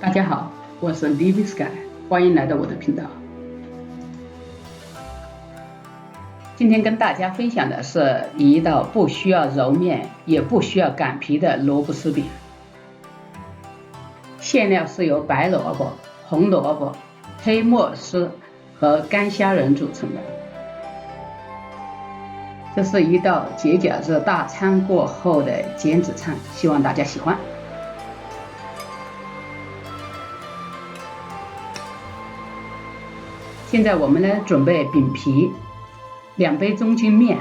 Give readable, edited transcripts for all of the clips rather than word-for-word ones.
大家好，我是 Living Sky， 欢迎来到我的频道。今天跟大家分享的是一道不需要揉面也不需要擀皮的萝卜丝饼。馅料是由白萝卜、红萝卜、黑木耳丝和干虾仁组成的。这是一道节假日大餐过后的减脂餐，希望大家喜欢。现在我们来准备饼皮，2杯中筋面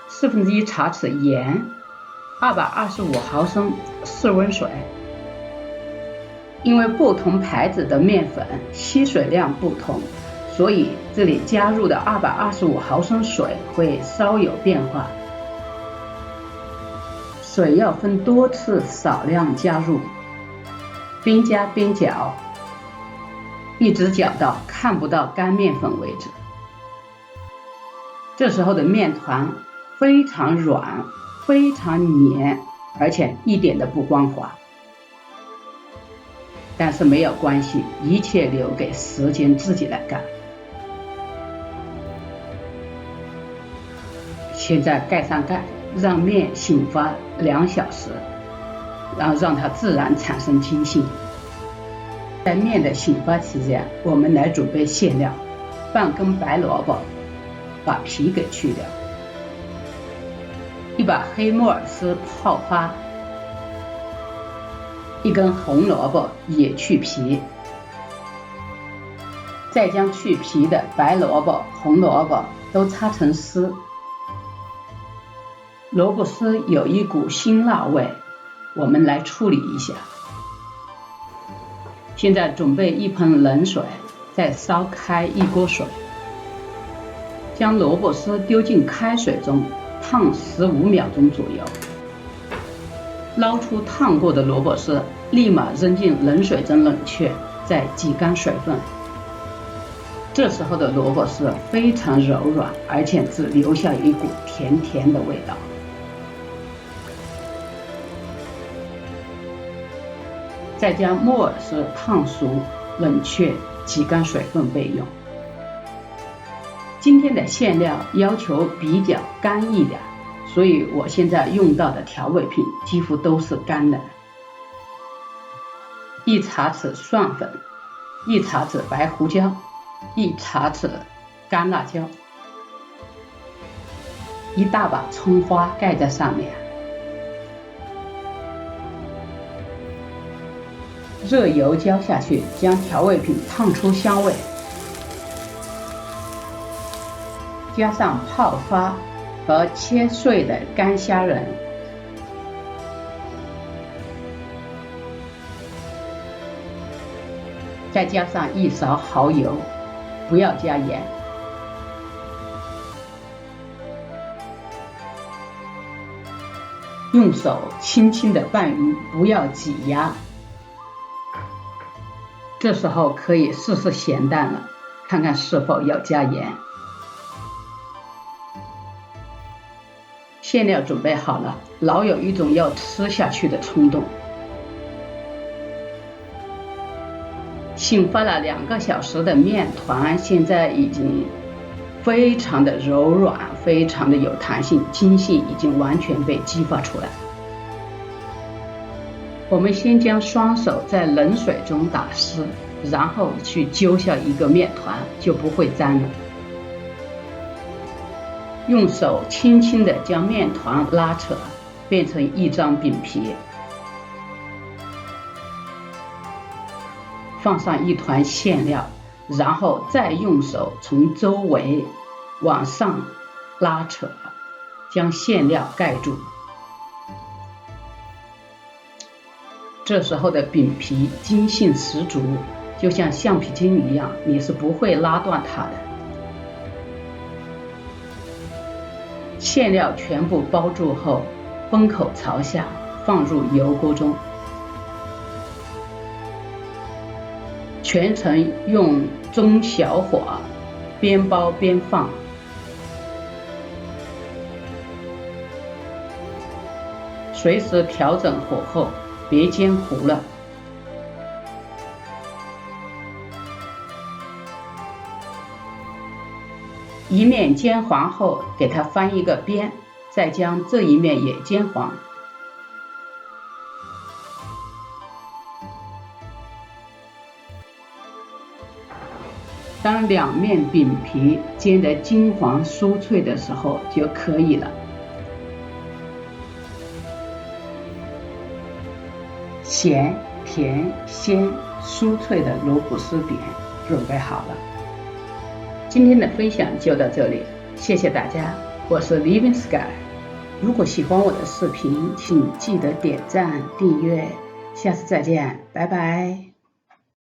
，1/4茶匙盐，225毫升室温水。因为不同牌子的面粉吸水量不同，所以这里加入的225毫升水会稍有变化。水要分多次少量加入，边加边搅，一直搅到看不到干面粉为止。这时候的面团非常软，非常黏，而且一点都不光滑。但是没有关系，一切留给时间自己来干。现在盖上盖，让面醒发2小时，然后让它自然产生筋性。在面的醒发期间，我们来准备馅料：半根白萝卜，把皮给去掉；一把黑木耳丝泡发；一根红萝卜也去皮。再将去皮的白萝卜、红萝卜都擦成丝。萝卜丝有一股辛辣味，我们来处理一下。现在准备一盆冷水，再烧开一锅水，将萝卜丝丢进开水中，烫15秒钟左右。捞出烫过的萝卜丝，立马扔进冷水中冷却，再挤干水分。这时候的萝卜丝非常柔软，而且只留下一股甜甜的味道。再将木耳丝烫熟、冷却、挤干水分备用。今天的馅料要求比较干一点，所以我现在用到的调味品几乎都是干的。1茶匙蒜粉，1茶匙白胡椒，1茶匙干辣椒，1大把葱花盖在上面。热油浇下去，将调味品烫出香味，加上泡发和切碎的干虾仁，再加上1勺蚝油，不要加盐。用手轻轻的拌匀，不要挤压。这时候可以试试咸淡了，看看是否要加盐。馅料准备好了，老有一种要吃下去的冲动。醒发了2个小时的面团，现在已经非常的柔软，非常的有弹性，筋性已经完全被激发出来。我们先将双手在冷水中打湿，然后去揪下一个面团，就不会粘了。用手轻轻地将面团拉扯，变成一张饼皮，放上一团馅料，然后再用手从周围往上拉扯，将馅料盖住。这时候的饼皮筋性十足，就像橡皮筋一样，你是不会拉断它的。馅料全部包住后，封口朝下，放入油锅中，全程用中小火，边包边放。随时调整火候，别煎糊了。一面煎黄后，给它翻一个边，再将这一面也煎黄。当两面饼皮煎得金黄酥脆的时候就可以了。咸、甜、鲜、酥脆的萝卜丝饼准备好了。今天的分享就到这里，谢谢大家，我是 Living Sky。如果喜欢我的视频，请记得点赞、订阅，下次再见，拜拜。